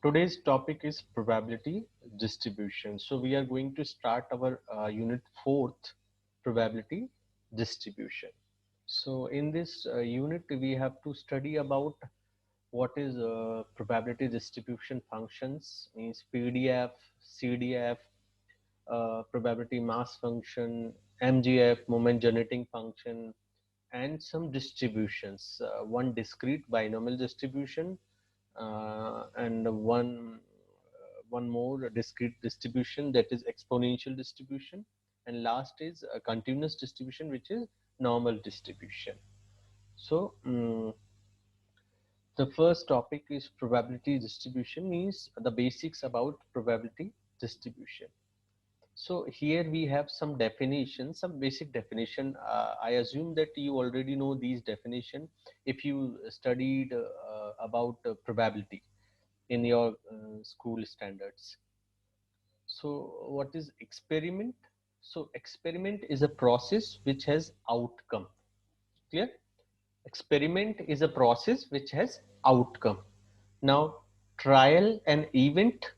Today's topic is probability distribution. So we are going to start our unit fourth, probability distribution. So in this unit, we have to study about what is probability distribution functions, means PDF, CDF, probability mass function, MGF, moment generating function, and some distributions. One discrete binomial distribution, and one more discrete distribution, that is exponential distribution, and last is a continuous distribution, which is normal distribution. So the first topic is probability distribution, means the basics about probability distribution. So here we have some definition, some basic definition. I assume that you already know these definition if you studied about probability in your school standards. So what is experiment? So experiment is a process which has outcome. Clear? Experiment is a process which has outcome. Now trial and event.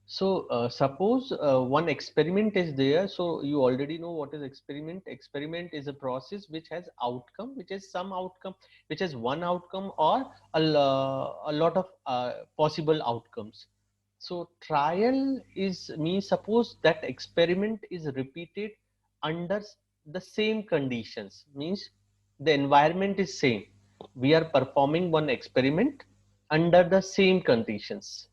So suppose one experiment is there. So you already know what is experiment. Experiment is a process which has outcome, which has some outcome, which has one outcome or a lot of possible outcomes. So trial is means suppose that experiment is repeated under the same conditions, means the environment is same. We are performing one experiment under the same conditions,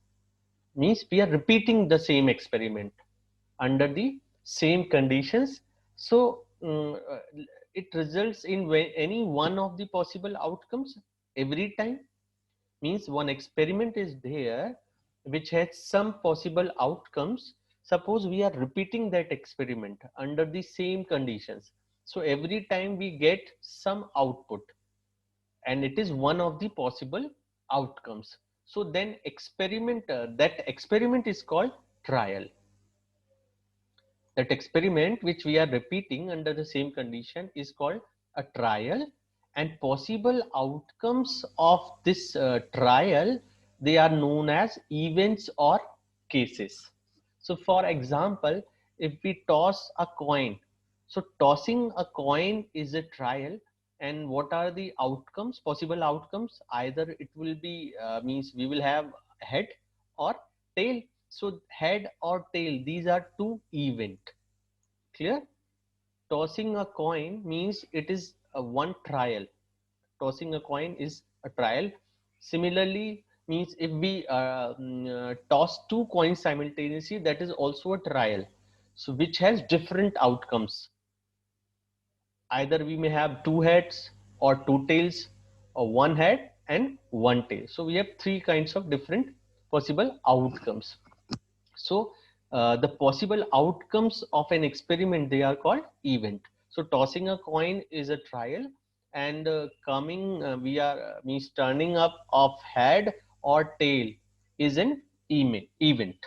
means we are repeating the same experiment under the same conditions. So it results in any one of the possible outcomes every time, means one experiment is there which has some possible outcomes. Suppose we are repeating that experiment under the same conditions, so every time we get some output and it is one of the possible outcomes. So then experiment, that experiment is called trial. That experiment which we are repeating under the same condition is called a trial, and possible outcomes of this trial, they are known as events or cases. So for example, if we toss a coin, so tossing a coin is a trial, and what are the outcomes, possible outcomes? Either it will be means we will have head or tail. So head or tail, these are two event. Clear? Tossing a coin means it is a one trial. Tossing a coin is a trial. Similarly, means if we toss two coins simultaneously, that is also a trial. So which has different outcomes. Either we may have two heads or two tails, or one head and one tail. So we have three kinds of different possible outcomes. So the possible outcomes of an experiment, they are called event. So tossing a coin is a trial, and coming we are means turning up of head or tail is an event.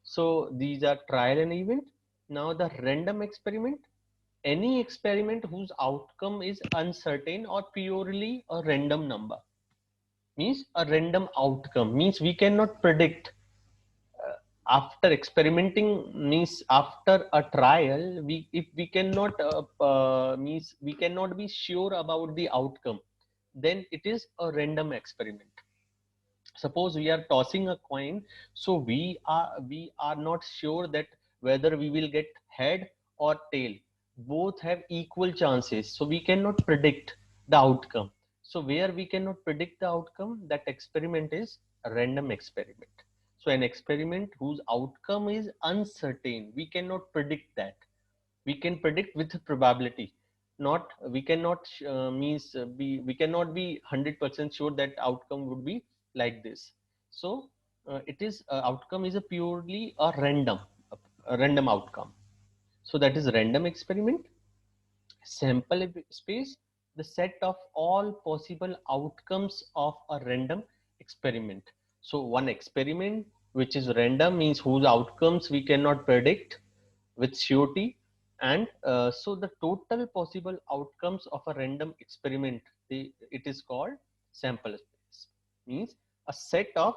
So these are trial and event. Now the random experiment, any experiment whose outcome is uncertain or purely a random number, means a random outcome, means we cannot predict. After experimenting, means after a trial, we if we cannot means we cannot be sure about the outcome, then it is a random experiment. Suppose we are tossing a coin, so we are not sure that whether we will get head or tail. Both have equal chances, so we cannot predict the outcome. So where we cannot predict the outcome, that experiment is a random experiment. So an experiment whose outcome is uncertain, we cannot predict that. We can predict with probability, not we cannot means we cannot be 100% sure that outcome would be like this. So it is outcome is a purely a random outcome. So that is random experiment. Sample space, the set of all possible outcomes of a random experiment. So one experiment which is random means whose outcomes we cannot predict with surety, and so the total possible outcomes of a random experiment, it is called sample space. Means a set of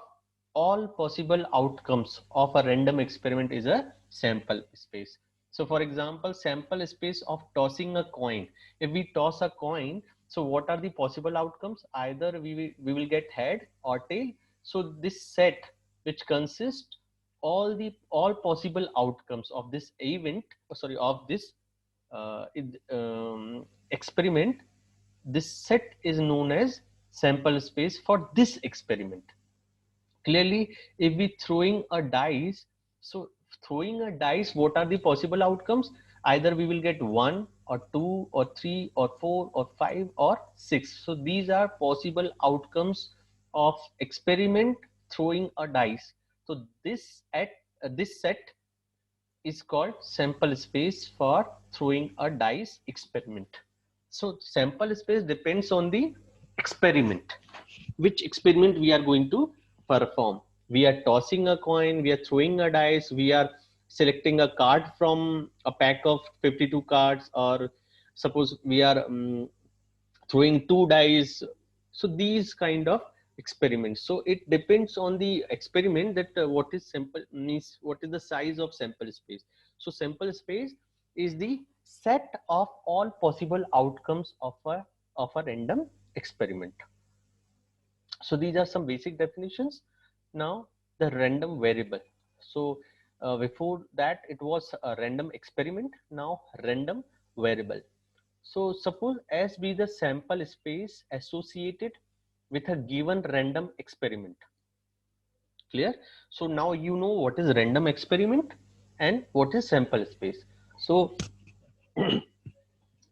all possible outcomes of a random experiment is a sample space. So for example, sample space of tossing a coin. If we toss a coin, so what are the possible outcomes? Either we will get head or tail. So this set, which consists all possible outcomes of this event, sorry, of this experiment, this set is known as sample space for this experiment. Clearly, if we throwing a dice, so throwing a dice, what are the possible outcomes? Either we will get 1 or 2 or 3 or 4 or 5 or 6. So these are possible outcomes of experiment throwing a dice. So this set is called sample space for throwing a dice experiment. So sample space depends on the experiment, which experiment we are going to perform. We are tossing a coin, we are throwing a dice, we are selecting a card from a pack of 52 cards, or suppose we are throwing two dice. So these kind of experiments, so it depends on the experiment that what is sample means, what is the size of sample space. So sample space is the set of all possible outcomes of a random experiment. So these are some basic definitions. Now the random variable. So before that it was a random experiment, now random variable. So suppose S be the sample space associated with a given random experiment. Clear? So now you know what is random experiment and what is sample space. So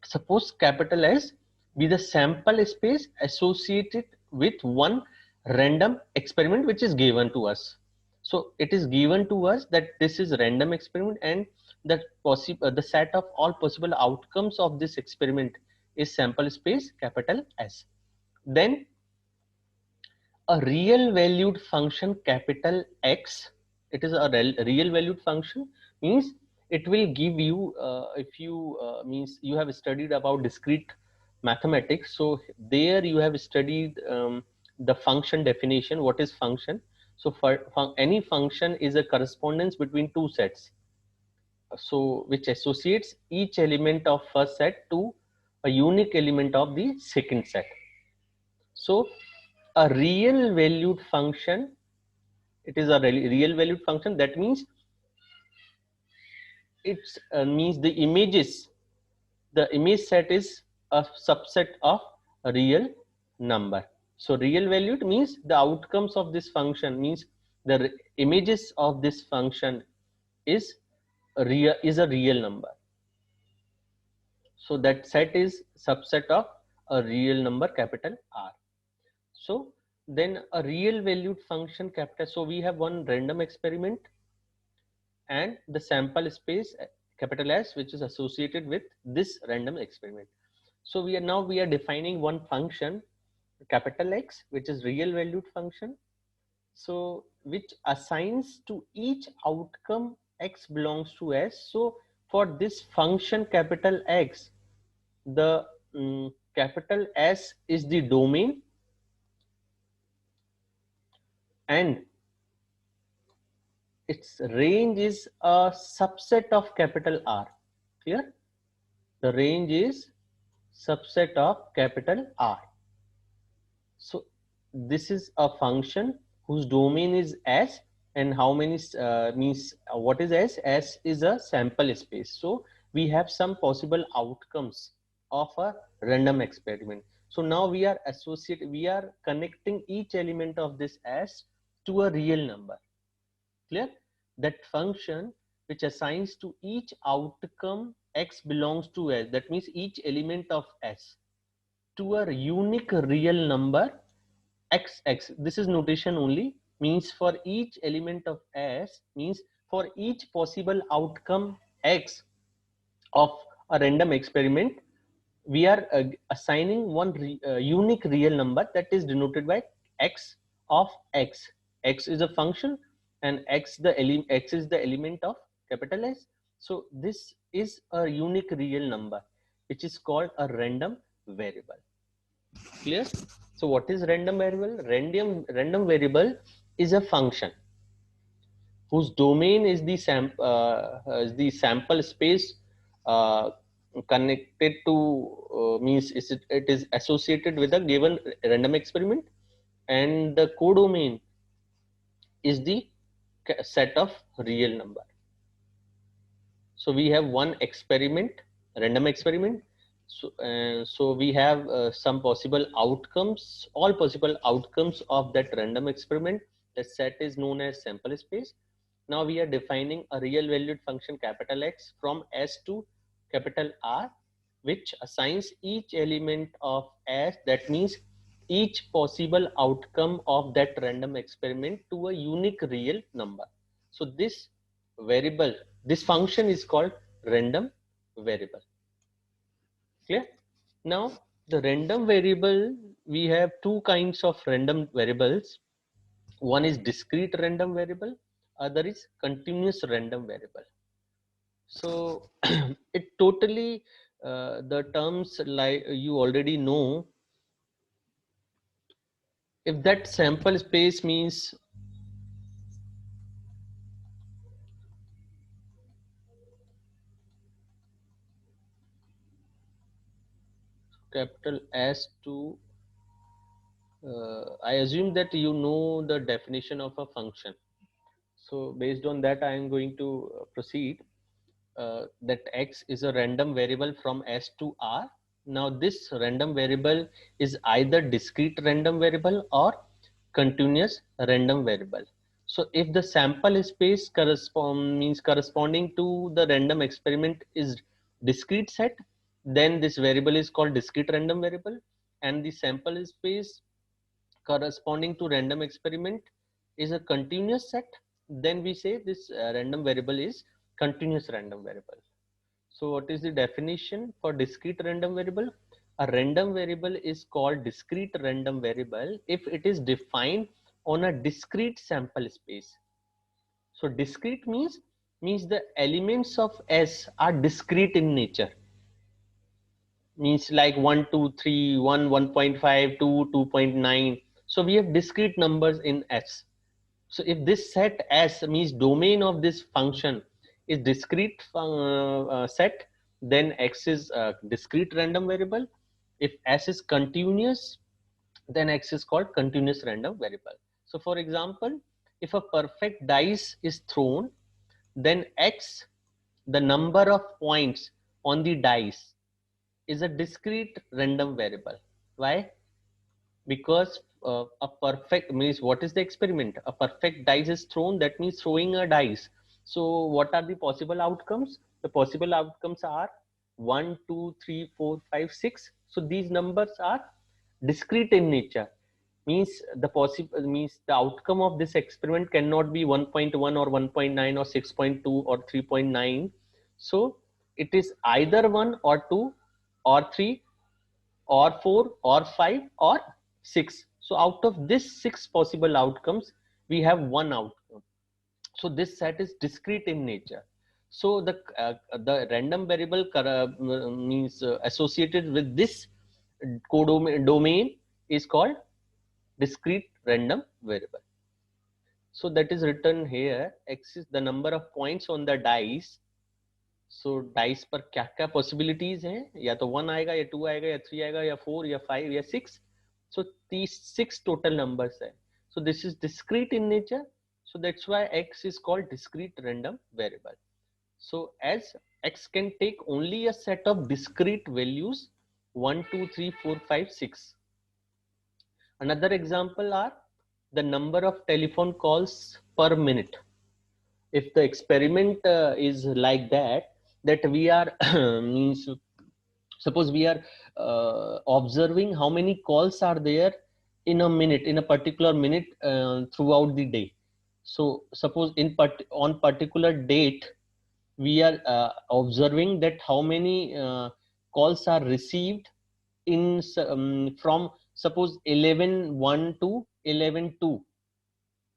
suppose capital S be the sample space associated with one random experiment which is given to us. So it is given to us that this is random experiment, and the set of all possible outcomes of this experiment is sample space capital S. Then a real valued function capital X, it is a real valued function, means it will give you if you means you have studied about discrete mathematics, so there you have studied the function definition. What is function? So for any function is a correspondence between two sets, so which associates each element of first set to a unique element of the second set. So a real valued function, it is a real valued function, that means it means the images, the image set is a subset of a real number. So real valued means the outcomes of this function, means the images of this function is a real number. So that set is subset of a real number capital R. So then a real valued function capital, so we have one random experiment and the sample space capital S, which is associated with this random experiment. So we are defining one function capital X, which is real valued function, so which assigns to each outcome X belongs to S. So for this function capital X, the capital S is the domain and its range is a subset of capital R. Clear? The range is subset of capital R. So this is a function whose domain is S, and how many means what is S? S is a sample space. So we have some possible outcomes of a random experiment. So now we are connecting each element of this S to a real number. Clear? That function which assigns to each outcome X belongs to S, that means each element of S, to a unique real number XX. This is notation only, means for each element of S, means for each possible outcome X of a random experiment, we are assigning one unique real number that is denoted by X of X. X is a function and X is the element of capital S. So this is a unique real number which is called a random variable. Clear? So what is random variable? Random variable is a function whose domain is the sample space uh, connected to means it is associated with a given random experiment, and the codomain is the set of real number. So we have one experiment, random experiment. So we have some possible outcomes, all possible outcomes of that random experiment. The set is known as sample space. Now we are defining a real valued function capital X from S to capital R, which assigns each element of S, that means each possible outcome of that random experiment, to a unique real number. So this variable, this function is called random variable. Clear? Now the random variable, we have two kinds of random variables. One is discrete random variable, other is continuous random variable. So it totally the terms, like you already know, if that sample space means capital S to I assume that you know the definition of a function. So based on that, I am going to proceed. That X is a random variable from S to R. Now this random variable is either discrete random variable or continuous random variable. So if the sample space corresponding to the random experiment is discrete set, then this variable is called discrete random variable, and the sample space corresponding to random experiment is a continuous set, then we say this random variable is continuous random variable. So what is the definition for discrete random variable? A random variable is called discrete random variable if it is defined on a discrete sample space. So discrete means the elements of S are discrete in nature, means like 1 2 3 1 1.5 2 2.9. So we have discrete numbers in S. So if this set S means domain of this function is discrete set, then X is a discrete random variable. If S is continuous, then X is called continuous random variable. So for example, if a perfect dice is thrown, then X, the number of points on the dice, is a discrete random variable. Why? Because a perfect means, what is the experiment? A perfect dice is thrown, that means throwing a dice. So what are the possible outcomes? The possible outcomes are 1 2 3 4 5 6. So these numbers are discrete in nature, means the possible means the outcome of this experiment cannot be 1.1 or 1.9 or 6.2 or 3.9. So it is either 1 or 2 or 3 or 4 or 5 or 6. So out of this 6 possible outcomes, we have one outcome. So this set is discrete in nature. So the random variable means associated with this codomain is called discrete random variable. So that is written here. X is the number of points on the dice. So dice पर क्या क्या possibilities हैं, या तो 1 आएगा या 2 आएगा या 3 आएगा या 4 या 5 या 6. सो 6 टोटल नंबर्स है. So this is discrete in nature, so that's why X is called discrete random variable. So as X can take only a set of discrete values 1 2 3 4 5 6. Another example are the number of telephone calls per minute. If the experiment is like that we are means, suppose we are observing how many calls are there in a minute, in a particular minute, throughout the day. So suppose on particular date we are observing that how many calls are received in from suppose 11:1 to 11:2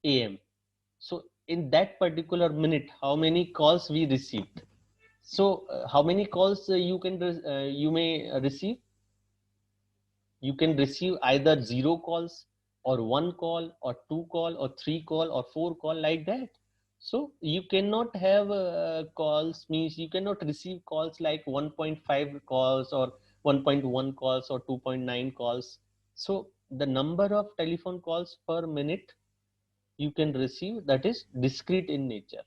am. So in that particular minute, how many calls we received? So how many calls you may receive? You can receive either 0 calls or 1 call or 2 call or 3 call or 4 call, like that. So you cannot have calls, means you cannot receive calls like 1.5 calls or 1.1 calls or 2.9 calls. So the number of telephone calls per minute you can receive, that is discrete in nature.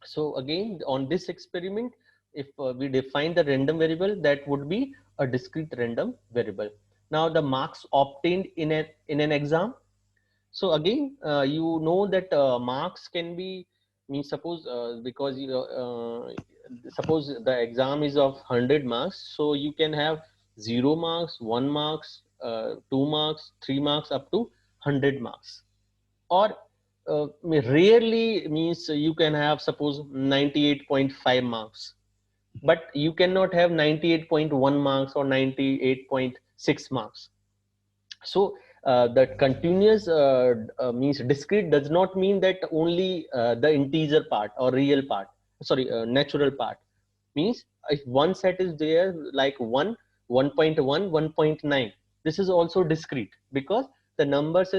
So again, on this experiment, if we define the random variable, that would be a discrete random variable. Now the marks obtained in an exam. So again, you know that marks can be, means suppose because you suppose the exam is of 100 marks, so you can have 0 marks, 1 marks, 2 marks, 3 marks, up to 100 marks. Or rarely, means you can have suppose 98.5 marks, but you cannot have 98.1 marks or 98.6 marks. So the continuous means discrete does not mean that only the integer part or real part, sorry, natural part. Means if one set is there like 1, 1.1, 1.9, this is also discrete, because the numbers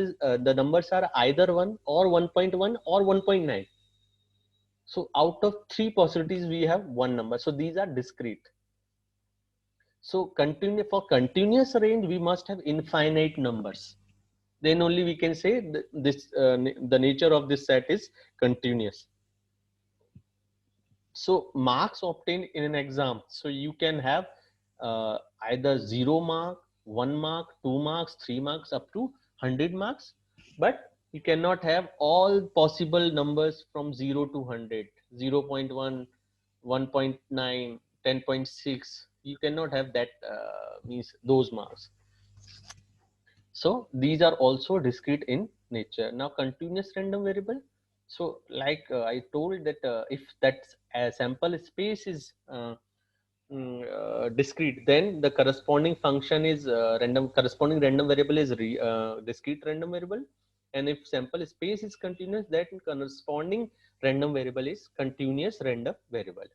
are either 1 or 1.1 or 1.9. So out of three possibilities we have one number, so these are discrete. So for continuous range we must have infinite numbers, then only we can say the nature of this set is continuous. So marks obtained in an exam, so you can have either 0 mark, 1 mark, 2 marks, 3 marks, up to 100 marks, but you cannot have all possible numbers from 0 to 100, 0 0.1, 1.9, 10.6. You cannot have that, means those marks. So these are also discrete in nature. Now continuous random variable. So like I told that if that sample space is discrete, then the corresponding function is corresponding random variable is discrete random variable. And if sample space is continuous, that corresponding random variable is continuous random variable.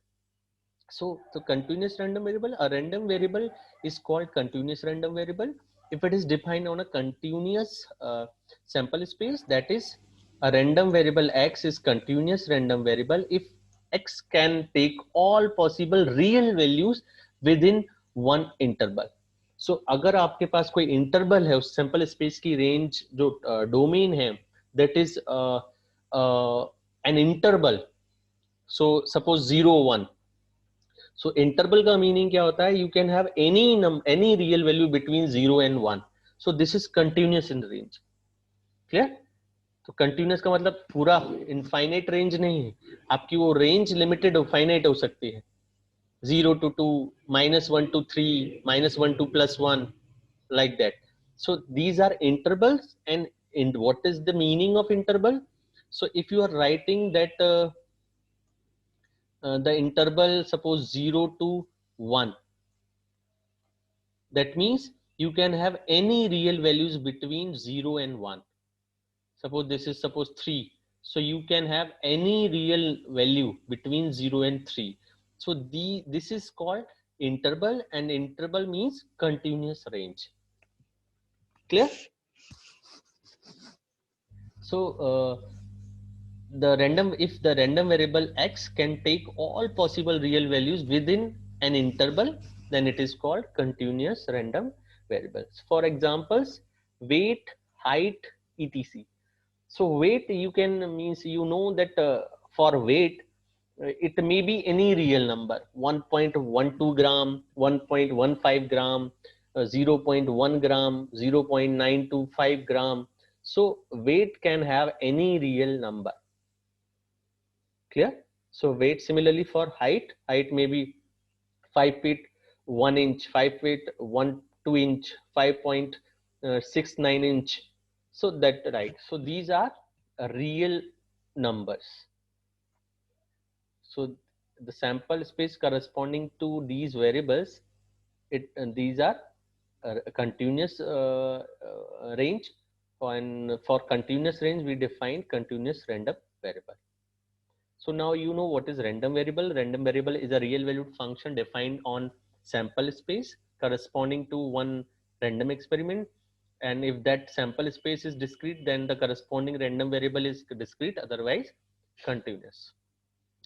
So the continuous random variable, a random variable is called continuous random variable if it is defined on a continuous sample space. That is, a random variable x is continuous random variable if x can take all possible real values within one interval. So अगर आपके पास कोई interval है उस sample space की range जो domain है, that is an interval. So suppose 0 1. So interval का meaning क्या होता है? You can have any real value between 0 and 1. So this is continuous in range. Clear? तो continuous का मतलब पूरा infinite range नहीं है, आपकी वो range limited or finite हो सकती है, 0 to 2, -1 to 3, -1 to +1, like that. So these are intervals. And in what is the meaning of interval? So if you are writing that the interval suppose 0 to 1, that means you can have any real values between 0 and 1. Suppose this is suppose 3, so you can have any real value between 0 and 3. So this is called interval, and interval means continuous range. Clear? So if the random variable x can take all possible real values within an interval, then it is called continuous random variables. For examples, weight, height, etc. So weight, you can, means you know that for weight it may be any real number, 1.12 gram, 1.15 gram, 0.1 gram, 0.925 gram. So weight can have any real number. Clear? So weight, similarly for height may be 5 feet 1 inch, 5 feet 1 2 inch, 5.69 inch. So that, right. So these are real numbers. So the sample space corresponding to these variables, these are a continuous range. And for continuous range, we define continuous random variable. So now you know what is random variable. Random variable is a real valued function defined on sample space corresponding to one random experiment, and if that sample space is discrete, then the corresponding random variable is discrete, otherwise continuous.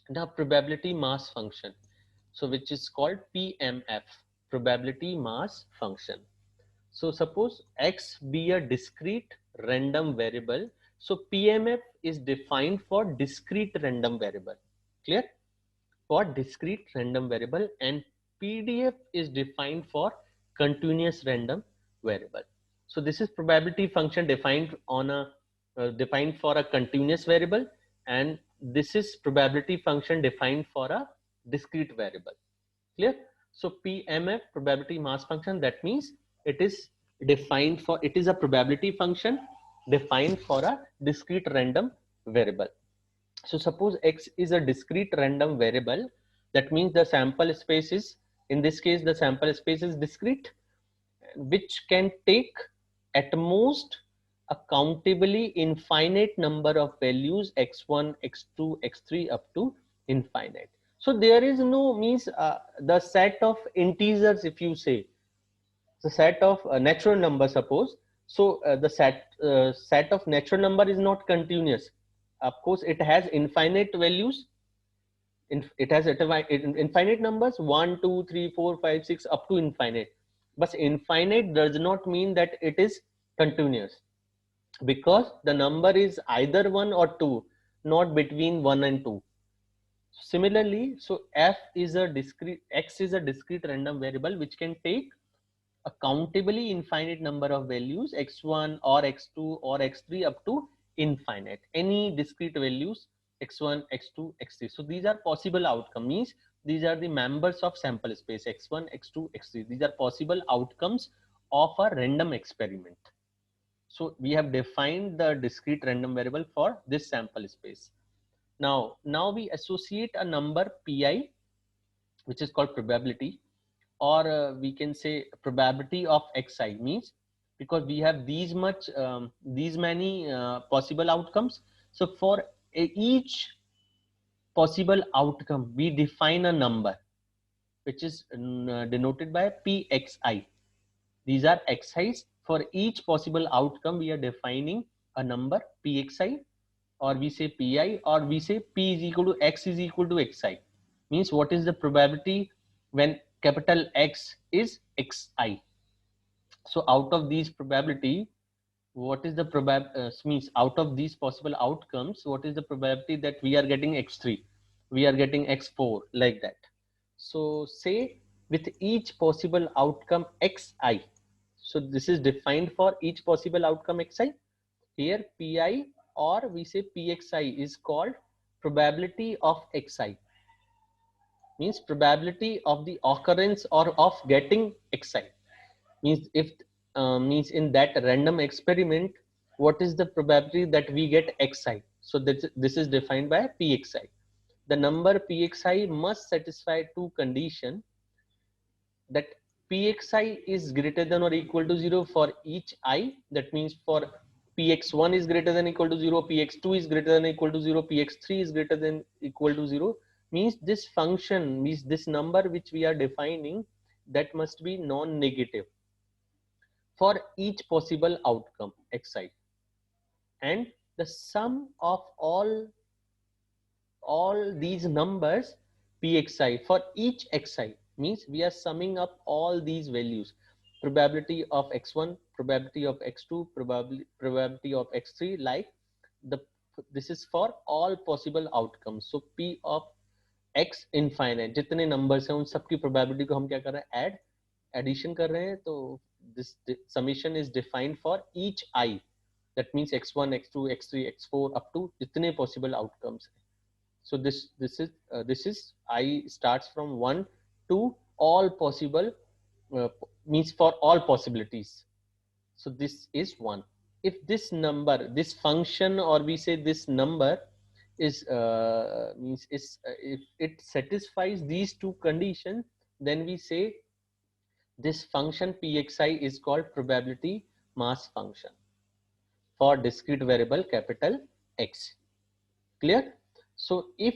Now probability mass function, so which is called PMF, probability mass function. So suppose X be a discrete random variable. So PMF is defined for discrete random variable. Clear? For discrete random variable, and PDF is defined for continuous random variable. So this is probability function defined on a defined for a continuous variable, and this is probability function defined for a discrete variable. Clear? So PMF, probability mass function, that means it is defined for, it is a probability function defined for a discrete random variable. So suppose X is a discrete random variable, that means the sample space is, in this case the sample space is discrete, which can take at most a countably infinite number of values x1, x2, x3 up to infinite. So there is no, means the set of integers, if you say the set of natural number, suppose, so the set of natural number is not continuous. Of course it has infinite values, it has infinite numbers 1 2 3 4 5 6 up to infinite, but infinite does not mean that it is continuous, because the number is either 1 or 2, not between 1 and 2. Similarly, so f is a discrete, x is a discrete random variable which can take a countably infinite number of values x1 or x2 or x3 up to infinite, any discrete values x1, x2, x3. So these are possible outcomes, means these are the members of sample space x1, x2, x3. These are possible outcomes of a random experiment. So we have defined the discrete random variable for this sample space. Now we associate a number pi, which is called probability, or we can say probability of xi, means because we have these many possible outcomes. So for each possible outcome we define a number which is denoted by pxi. These are xi's. For each possible outcome we are defining a number pxi, or we say pi, or we say p is equal to x is equal to xi, means what is the probability when capital X is xi. So out of these probability, what is the means out of these possible outcomes, what is the probability that we are getting x3, we are getting x4, like that. So say with each possible outcome xi, so this is defined for each possible outcome xi. Here pi, or we say pxi, is called probability of xi, means probability of the occurrence or of getting xi, means if means in that random experiment what is the probability that we get xi. So this is defined by pxi. The number pxi must satisfy two conditions, that pxi is greater than or equal to 0 for each I, that means for px1 is greater than equal to 0, px2 is greater than equal to 0, px3 is greater than equal to 0, means this function, means this number which we are defining, that must be non-negative for each possible outcome xi, and the sum of all these numbers pxi for each xi, means we are summing up all these values, probability of x1, probability of x2, probability of x3, like the, this is for all possible outcomes. So p of x infinite, जितने numbers हैं उन सबकी probability को हम क्या कर रहे हैं, addition कर रहे हैं. तो this summation is defined for each I, that means x1, x2, x3, x4 up to जितने possible outcomes. So this is I starts from 1 to all possible, means for all possibilities. So this is 1. If this number, this function, or we say this number is means is if it satisfies these two conditions, then we say this function pxi is called probability mass function for discrete variable capital X. Clear? So if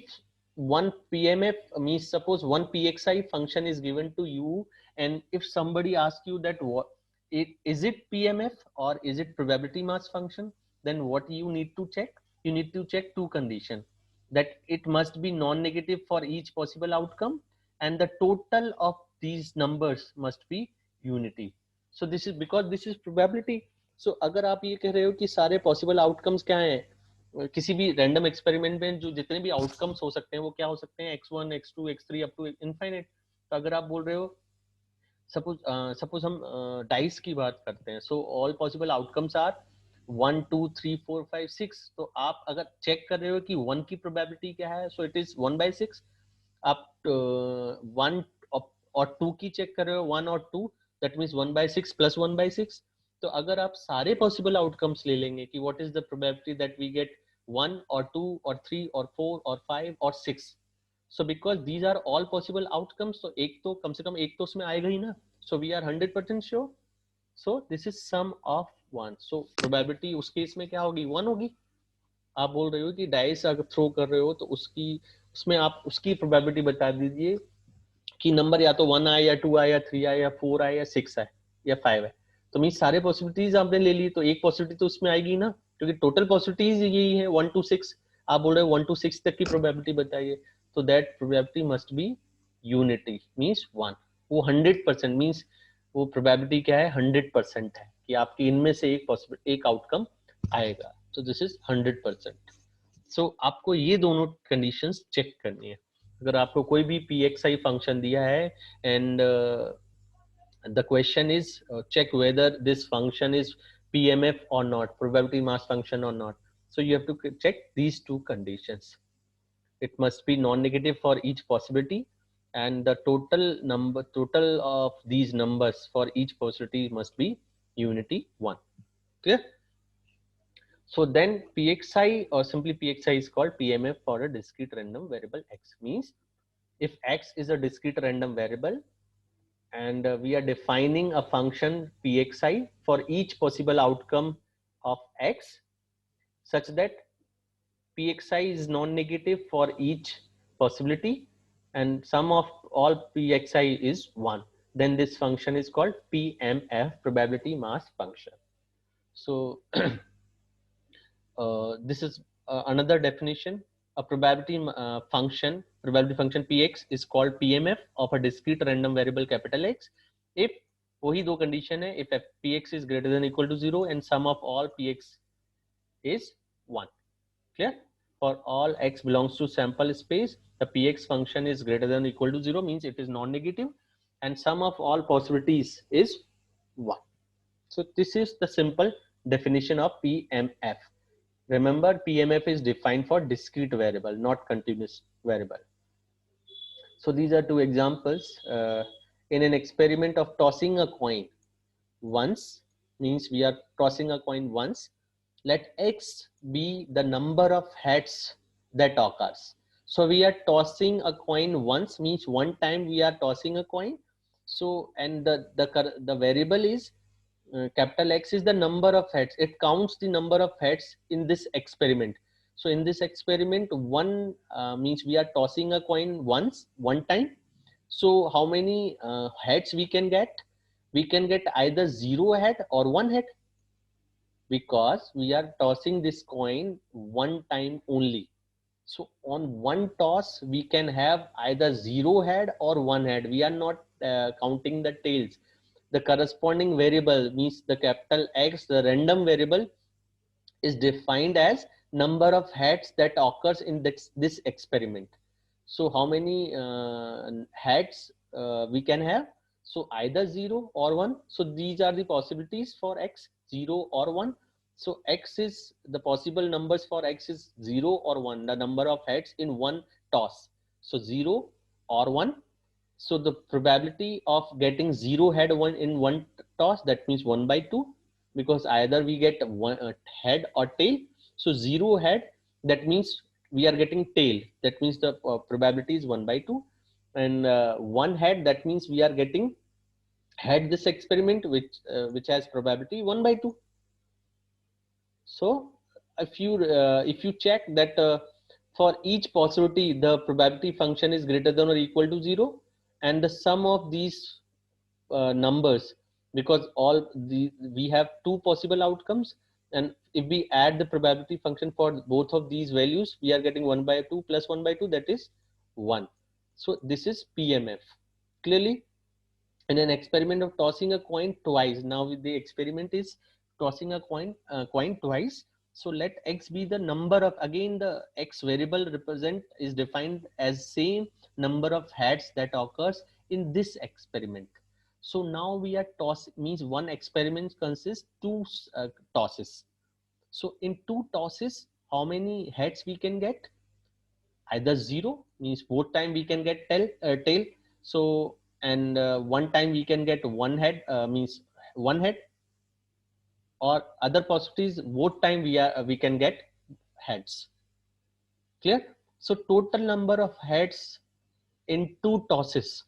one PMF, means suppose one PXI function is given to you, and if somebody asks you that what is it PMF or is it probability mass function? Then what you need to check? You need to check two conditions, that it must be non-negative for each possible outcome and the total of these numbers must be unity. So this is because this is probability. So अगर आप ये कह रहे हो कि सारे possible outcomes क्या हैं किसी भी random experiment में, जो जितने भी outcomes हो सकते हैं वो क्या हो सकते हैं, x1 x2 x3 up to infinite. तो अगर आप बोल रहे हो सपोज हम डाइस की बात करते हैं, so all possible outcomes are 1 2 3 4 5 6. तो आप अगर चेक कर रहे हो कि 1 की प्रोबेबिलिटी क्या है, सो इट इज 1/6. आप 1 और 2 की चेक कर रहे हो, 1 और 2, दैट मीन्स 1/6 प्लस 1/6. तो अगर आप सारे पॉसिबल आउटकम्स ले लेंगे कि what is the probability that we get 1 और 2 और 3 और 4 और 5 और 6. So because these are all possible outcomes, so एक तो कम से कम एक तो उसमें आएगा ही ना. So we are 100% sure. So this is sum of 1. So probability उस केस में क्या होगी, 1 होगी. आप बोल रहे हो कि डाइस अगर थ्रो कर रहे हो तो उसकी उसमें आप उसकी प्रोबेबिलिटी बता दीजिए कि नंबर या तो 1 आए या 2 आए या 3 आए या 4 आए या 6 आए या 5 है. तो मीन सारे पॉसिबिलिटीज आपने ले ली, तो एक पॉसिबिलिटी तो उसमें आएगी ना, क्योंकि टोटल पॉसिबिलिटीज यही है 1 to 6. आप बोल रहे हो 1 to 6 तक की प्रोबेबिलिटी बताइए, तो that probability must be unity means 1. वो 100% मीन्स वो प्रोबेबिलिटी क्या है, 100% है कि आपकी इनमें से एक पॉसिबल एक आउटकम आएगा. तो दिस इज 100%. सो आपको ये दोनों कंडीशंस चेक करनी है. अगर आपको कोई भी pxi फंक्शन दिया है and the question is check whether this function is PMF or not, probability mass function or not. So you have to check these two conditions. It must be non-negative for each possibility and the total of these numbers for each possibility must be unity 1. Clear? So then pxi or simply pxi is called PMF for a discrete random variable x. Means if x is a discrete random variable and we are defining a function pxi for each possible outcome of x such that pxi is non-negative for each possibility and sum of all pxi is 1, then this function is called PMF, probability mass function. So this is another definition. A probability function px is called PMF of a discrete random variable capital X if वही दो condition है, if px is greater than equal to 0 and sum of all px is 1. Clear? For all x belongs to sample space, the px function is greater than equal to 0 means it is non-negative and sum of all possibilities is 1. So this is the simple definition of PMF. Remember, PMF is defined for discrete variable, not continuous variable. So these are two examples. In an experiment of tossing a coin once, means we are tossing a coin once, let x be the number of heads that occurs. So we are tossing a coin once means one time we are tossing a coin. So and the variable is capital X is the number of heads. It counts the number of heads in this experiment. So in this experiment, one means we are tossing a coin once, one time. So how many heads we can get? We can get either 0 head or 1 head because we are tossing this coin one time only. So on one toss, we can have either 0 head or 1 head. We are not counting the tails. The corresponding variable means the capital X, the random variable is defined as number of heads that occurs in this experiment. So how many heads we can have? So either 0 or 1. So these are the possibilities for X, 0 or 1. So X is the possible numbers for X is 0 or 1, the number of heads in one toss. So 0 or 1. So the probability of getting 0 head one in one toss, that means 1/2, because either we get one head or tail. So 0 head, that means we are getting tail, that means the probability is 1/2, and 1 head, that means we are getting head this experiment which has probability 1/2. So if you check that for each possibility the probability function is greater than or equal to 0 and the sum of these numbers because all the we have two possible outcomes, and if we add the probability function for both of these values, we are getting 1 by 2 plus 1 by 2, that is 1. So this is PMF. Clearly, in an experiment of tossing a coin twice, now the experiment is tossing a coin twice. So let x be the number of, again the x variable represent is defined as same number of heads that occurs in this experiment. So now we are toss, means one experiment consists two tosses. So in two tosses, how many heads we can get? Either zero, means both time we can get tail. So and one time we can get one head, means one head, or other possibilities both time we can get heads. Clear? So total number of heads in two tosses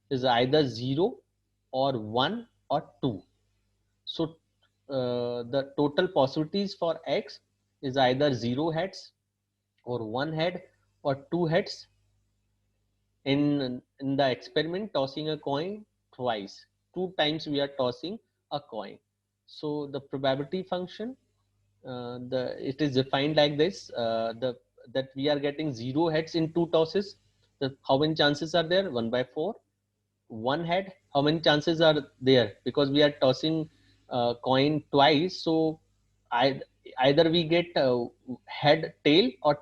is either 0 or 1 or 2. So the total possibilities for x is either 0 heads or 1 head or 2 heads in the experiment tossing a coin twice. Two times we are tossing a coin. So the probability function, it is defined like this, that we are getting 0 heads in two tosses. How many chances are there? 1 by 4. One head, how many chances are there? Because we are tossing coin twice, so I, either we get head tail or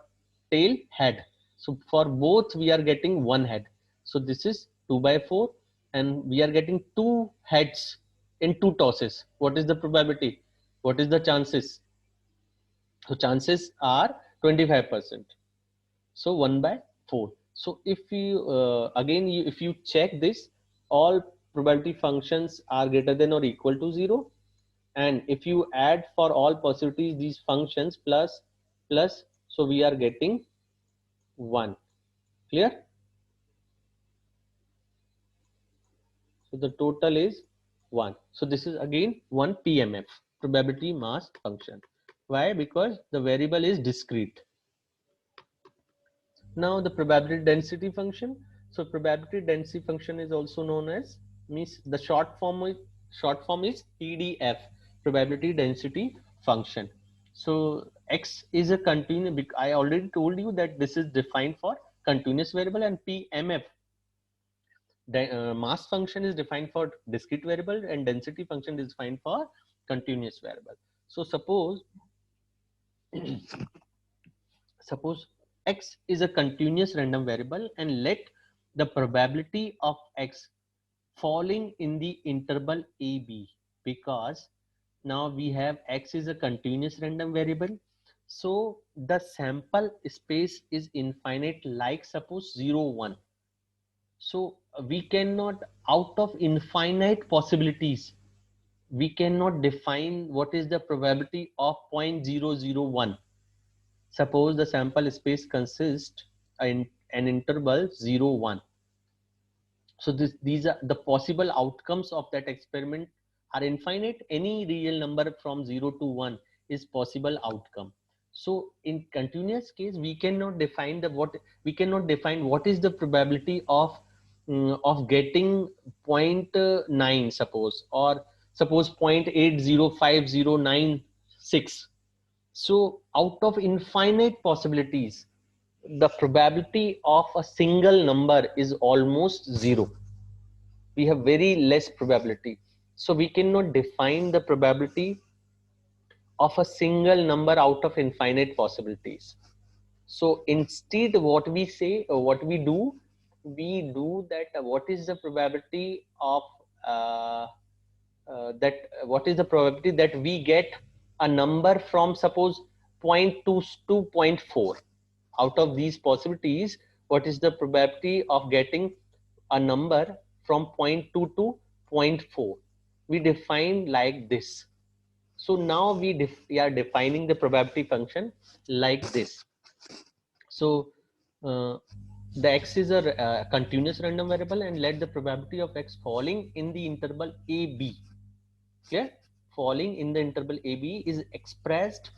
tail head. So for both we are getting one head. So this is 2 by 4, and we are getting two heads in two tosses. What is the probability? What is the chances? So chances are 25%. So 1 by 4. So if you again if you check this, all probability functions are greater than or equal to 0, and if you add for all possibilities these functions plus plus, so we are getting 1. Clear? So the total is 1. So this is again one PMF, probability mass function. Why? Because the variable is discrete. Now the probability density function. So probability density function is also known as, means the short form is PDF, probability density function. So x is a continuous, I already told you that this is defined for continuous variable, and PMF, the mass function, is defined for discrete variable, and density function is defined for continuous variable. So suppose x is a continuous random variable, and let the probability of x falling in the interval AB, because now we have x is a continuous random variable, so the sample space is infinite, like suppose 0 1. So we cannot, out of infinite possibilities, we cannot define what is the probability of 0.001. Suppose the sample space consists in an interval 0 1. So these are the possible outcomes of that experiment are infinite. Any real number from 0 to 1 is possible outcome. So in continuous case, we cannot define what is the probability of getting 0.9, suppose, or suppose 0.805096. So out of infinite possibilities, the probability of a single number is almost 0. We have very less probability. So we cannot define the probability of a single number out of infinite possibilities. So instead, what we say, or what we do that what is the probability of what is the probability that we get a number from suppose 0.2 to 0.4. Out of these possibilities, what is the probability of getting a number from 0.2 to 0.4? We define like this. So now we are defining the probability function like this. So the x is a continuous random variable, and let the probability of x falling in the interval AB. Clear? Falling in the interval AB is expressed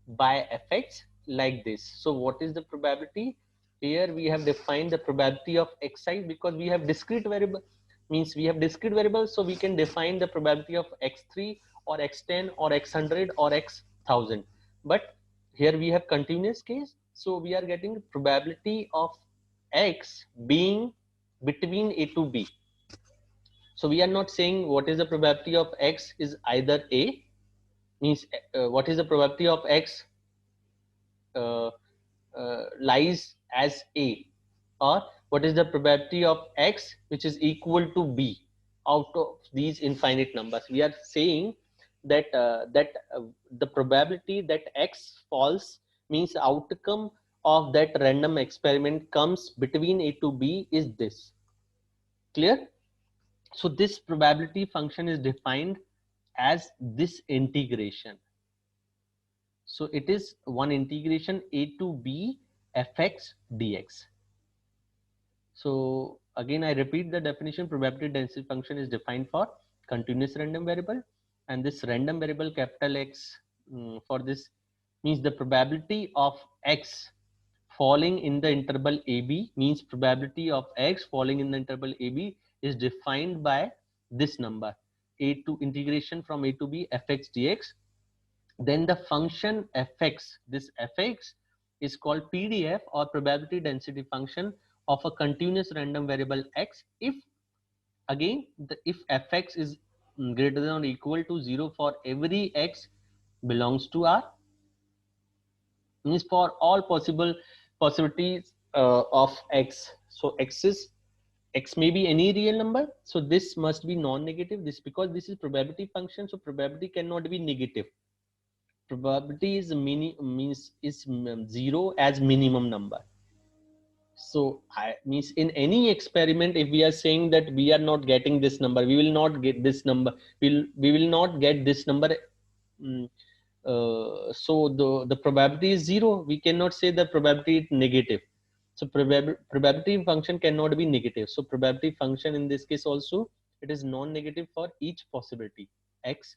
by fx like this. So what is the probability? Here we have defined the probability of xi, because we have discrete variable, means we have discrete variables, so we can define the probability of x3 or x10 or x100 or x1000. But here we have continuous case, so we are getting probability of x being between a to b. So we are not saying what is the probability of x is either a, means what is the probability of x uh, lies as a, or what is the probability of x which is equal to b out of these infinite numbers. We are saying that the probability that x falls, means outcome of that random experiment comes between a to b, is this. Clear? So this probability function is defined as this integration. So it is one integration a to b fx dx. So again, I repeat the definition. Probability density function is defined for continuous random variable, and this random variable capital X, for this means the probability of x falling in the interval AB, means probability of x falling in the interval AB is defined by this number, a to integration from a to b fx dx. Then the function fx, this fx is called pdf or probability density function of a continuous random variable x if, again, if fx is greater than or equal to 0 for every x belongs to R, means for all possible possibilities of x. So x may be any real number, so this must be non-negative, this because this is probability function, so probability cannot be negative. Probability is means is 0 as minimum number. So I means in any experiment, if we are saying that we are not getting this number, we will not get this number, we will not get this number. mm, so the probability is 0. We cannot say the probability is negative. So probability function cannot be negative. So probability function in this case also, it is non-negative for each possibility x.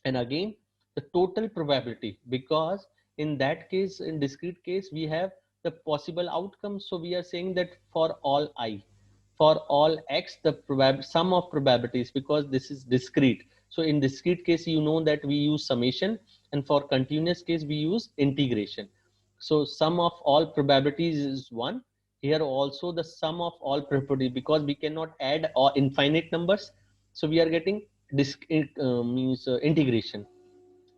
And again, the total probability, because in that case, in discrete case, we have the possible outcomes. So we are saying that for all I, for all x, the sum of probabilities, because this is discrete. So in discrete case, you know that we use summation, and for continuous case we use integration. So sum of all probabilities is 1. Here also the sum of all probability, because we cannot add or infinite numbers, so we are getting means integration.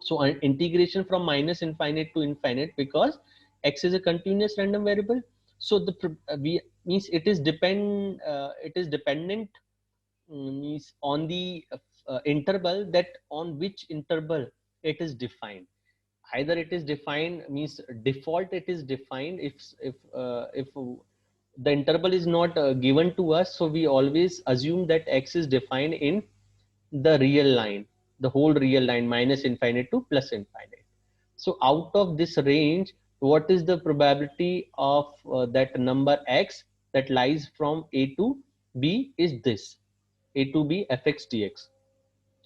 So integration from minus infinite to infinite, because x is a continuous random variable. So the we means it is dependent, means on the interval, that on which interval it is defined. Either it is defined, means default it is defined if the interval is not given to us, so we always assume that x is defined in the real line, the whole real line, minus infinite to plus infinite. So out of this range, what is the probability of that number x that lies from a to b is this, a to b fx dx.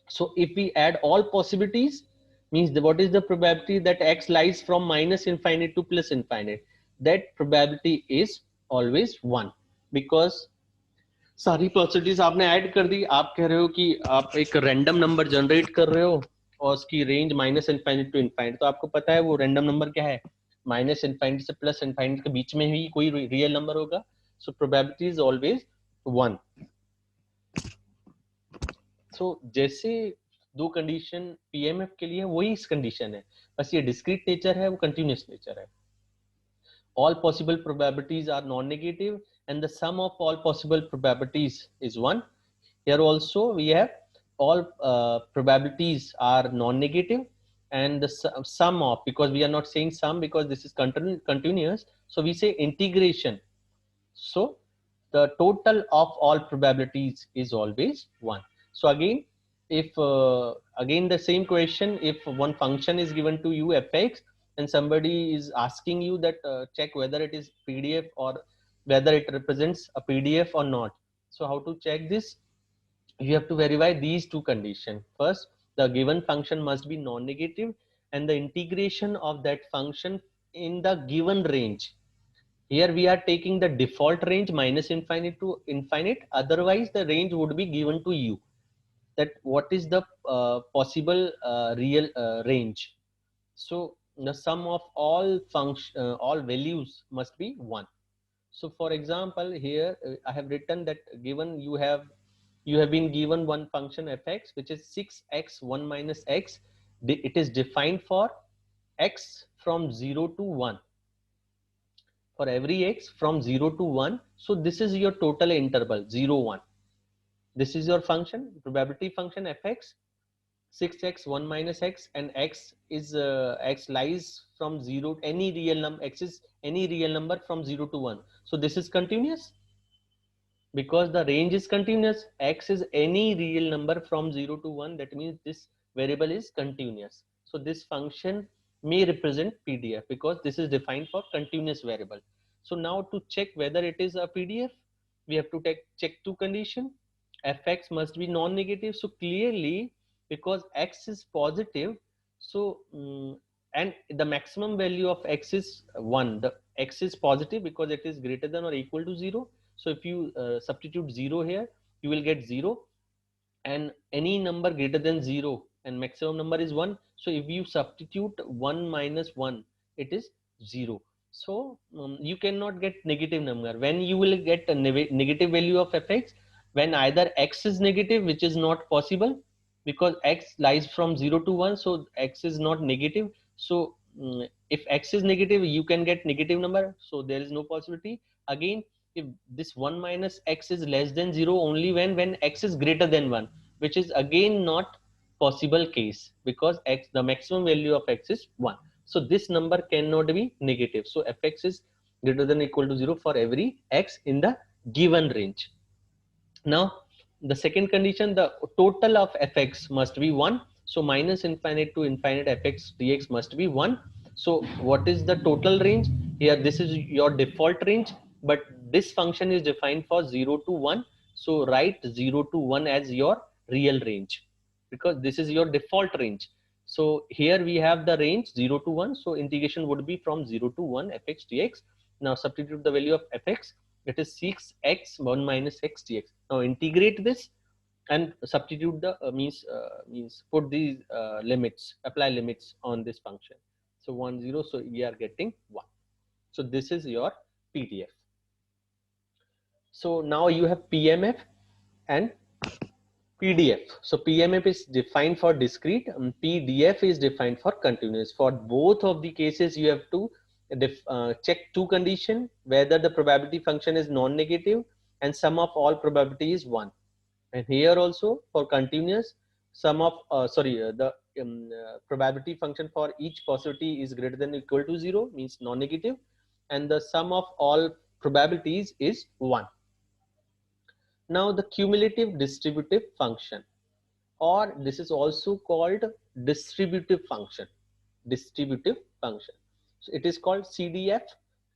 So if we add all possibilities, means what is the probability that x lies from minus infinite to plus infinite, that probability is always 1, because सारी possibilities आपने add कर दी. आप कह रहे हो कि आप एक रैंडम नंबर जनरेट कर रहे हो और उसकी range minus infinite to infinite, तो आपको पता है वो रैंडम नंबर क्या है, माइनस इनफाइनिट से प्लस इनफाइनिट के बीच में ही कोई रियल नंबर होगा. So probability is always 1. So जैसे दो कंडीशन पीएमएफ के लिए वही इस कंडीशन है, बस ये डिस्क्रीट नेचर है, वो कंटिन्यूस नेचर है. All possible probabilities are non-negative, and the sum of all possible probabilities is 1. Here also we have all probabilities are non-negative, and the sum of, because we are not saying sum because this is continuous, so we say integration. So the total of all probabilities is always 1. So again, if again the same question, if one function is given to you fx, and somebody is asking you that check whether it is pdf or whether it represents a pdf or not. So how to check this? You have to verify these two conditions. First, the given function must be non-negative, and the integration of that function in the given range Here we are taking the default range minus infinite to infinite. Otherwise, the range would be given to you. That what is the possible real range. So the sum of all all values must be 1. So for example, here I have written that given you have been given one function fx which is 6x 1 minus x. It is defined for x from 0 to 1, for every x from 0 to 1. So this is your total interval 0 1. This is your function, probability function fx, 6x 1 minus x, and x is x lies from 0, any real number, x is any real number from 0 to 1. So this is continuous because the range is continuous. X is any real number from 0 to 1. That means this variable is continuous. So this function may represent PDF because this is defined for continuous variable. So now to check whether it is a PDF, we have to check two condition. Fx must be non-negative. So clearly, because x is positive, so and the maximum value of x is 1. The x is positive because it is greater than or equal to 0. So if you substitute 0 here, you will get 0, and any number greater than 0 and maximum number is 1. So if you substitute 1 minus 1, it is 0. So you cannot get negative number. When you will get a negative value of fx, when either x is negative, which is not possible because x lies from 0 to 1, so x is not negative. So if x is negative, you can get negative number, so there is no possibility. Again, if this 1 minus x is less than 0 only when x is greater than 1, which is again not possible case because x, the maximum value of x is 1. So this number cannot be negative. So fx is greater than or equal to 0 for every x in the given range. Now the second condition, the total of fx must be 1. So minus infinite to infinite fx dx must be 1. So what is the total range? Here this is your default range, but this function is defined for 0 to 1. So write 0 to 1 as your real range because this is your default range. So here we have the range 0 to 1. So integration would be from 0 to 1 fx dx. Now substitute the value of fx, it is 6x 1 minus x dx. Now integrate this and substitute the means put these limits, apply limits on this function. So 1 0, so we are getting 1. So this is your PDF. So now you have PMF and PDF. So PMF is defined for discrete, and PDF is defined for continuous. For both of the cases, you have to check two conditions: whether the probability function is non-negative and sum of all probability is 1. And here also for continuous, sum of the probability function for each possibility is greater than or equal to 0, means non-negative, and the sum of all probabilities is 1. Now the cumulative distributive function, or this is also called distributive function. Distributive function. So it is called CDF,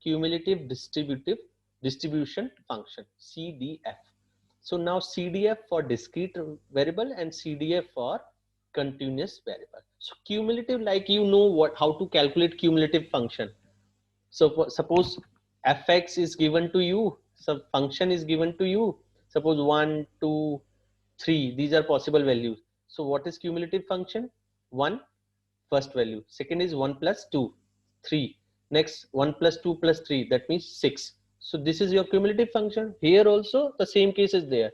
cumulative distribution function, CDF. So now CDF for discrete variable and CDF for continuous variable. So cumulative, like you know what, how to calculate cumulative function. So suppose fx is given to you, some function is given to you, suppose 1 2 3, these are possible values. So what is cumulative function? 1 first value, second is 1 plus 2 3, next 1 plus 2 plus 3, that means 6. So this is your cumulative function. Here also the same case is there.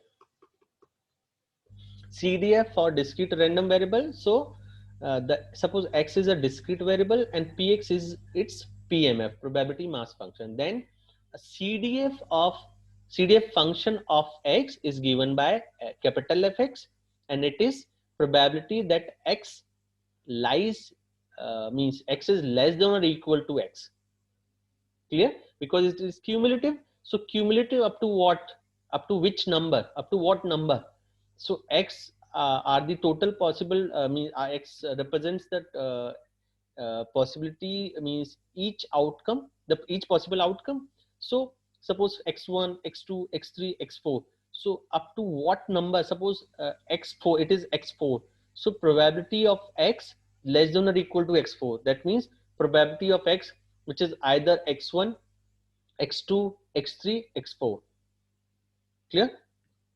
CDF for discrete random variable. So suppose x is a discrete variable and px is its PMF, probability mass function. Then a CDF function of x is given by capital Fx, and it is probability that x lies means x is less than or equal to x. Clear? Because it is cumulative. So cumulative up to what? Up to which number? Up to what number? So x are the total possible x represents that possibility, means each outcome, each possible outcome. So suppose x1 x2 x3 x4, so up to what number? Suppose x4, it is x4. So probability of x less than or equal to x4, that means probability of x which is either x1 x2, x3, x4. Clear?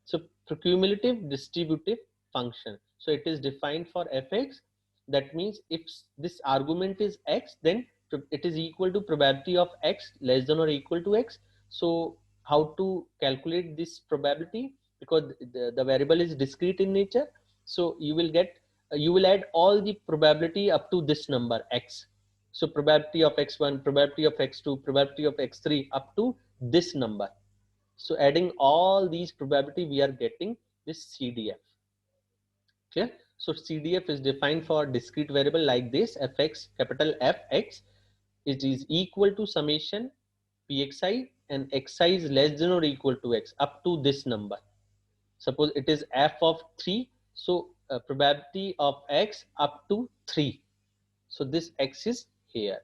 So cumulative distributive function. So it is defined for fx. That means if this argument is x, then it is equal to probability of x less than or equal to x. So how to calculate this probability? Because the variable is discrete in nature. So you will get, you will add all the probability up to this number x. So probability of x1, probability of x2, probability of x3 up to this number. So adding all these probability, we are getting this CDF. Clear? So CDF is defined for discrete variable like this: fx, capital Fx, it is equal to summation pxi, and xi is less than or equal to x up to this number. Suppose it is f of 3, so probability of x up to 3. So this x is here.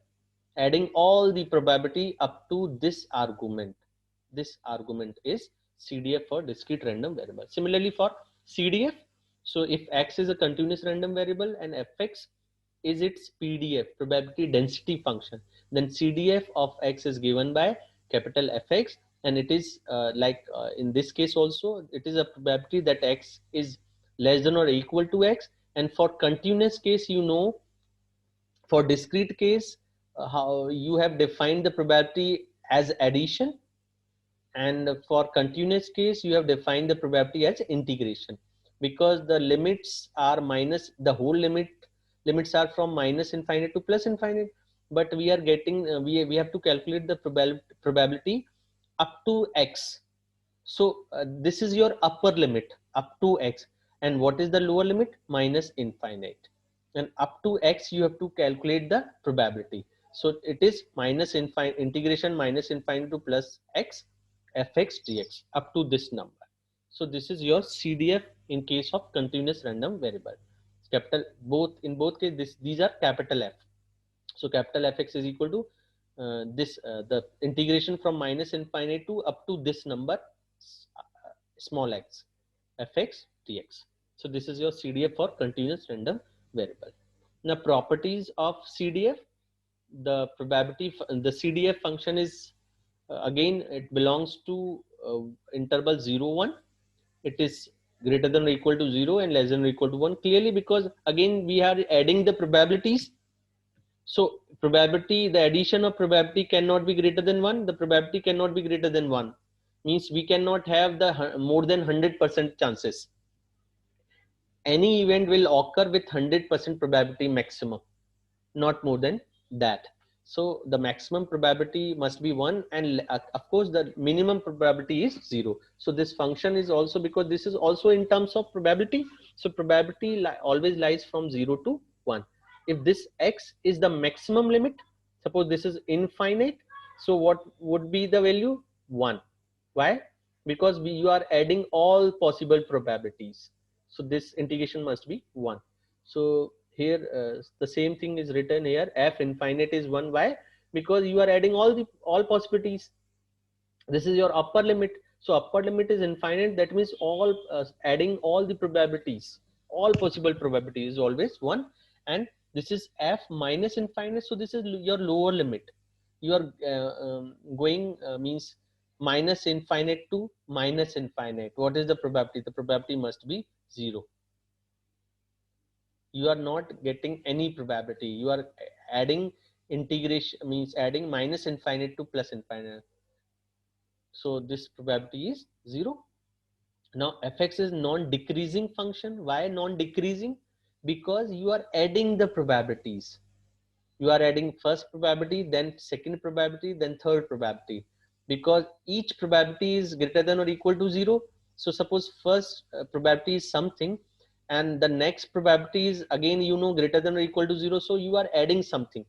Adding all the probability up to this argument. This argument is CDF for discrete random variable. Similarly for CDF, so if x is a continuous random variable and fx is its PDF, probability density function, then CDF of x is given by capital Fx, and it is in this case also it is a probability that x is less than or equal to x. And for continuous case, you know, for discrete case, how you have defined the probability as addition, and for continuous case you have defined the probability as integration, because the limits are minus, the whole limits are from minus infinite to plus infinite, but we are getting we have to calculate the probability up to x. So this is your upper limit up to x, and what is the lower limit? Minus infinite. And up to x you have to calculate the probability. So it is minus infinite, integration minus infinite to plus x fx dx up to this number. So this is your CDF in case of continuous random variable. Capital, both in both cases these are capital F. So capital Fx is equal to the integration from minus infinite to up to this number, small x fx dx. So this is your CDF for continuous random variable. Now properties of CDF, the probability, the CDF function is again it belongs to interval 0 1. It is greater than or equal to 0 and less than or equal to 1, clearly because again we are adding the probabilities. So probability, the addition of probability cannot be greater than 1. The probability cannot be greater than 1. Means we cannot have the more than 100% chances. Any event will occur with 100% probability maximum, not more than that. So the maximum probability must be 1, and of course the minimum probability is 0. So this function is also, because this is also in terms of probability, so probability always lies from 0 to 1. If this x is the maximum limit, suppose this is infinite, so what would be the value? 1. Why? Because you are adding all possible probabilities, so this integration must be 1. So here the same thing is written here, f infinite is 1. Why? Because you are adding all possibilities. This is your upper limit, so upper limit is infinite, that means all adding all the probabilities, all possible probabilities is always 1. And this is f minus infinite, so this is your lower limit. You are going means minus infinite to minus infinite. What is the probability? The probability must be 0. You are not getting any probability. You are adding integration, means adding minus infinite to plus infinite. So this probability is 0. Now fx is non-decreasing function. Why non-decreasing? Because you are adding the probabilities. You are adding first probability, then second probability, then third probability, because each probability is greater than or equal to 0. So suppose first probability is something, and the next probability is again, you know, greater than or equal to 0, so you are adding something.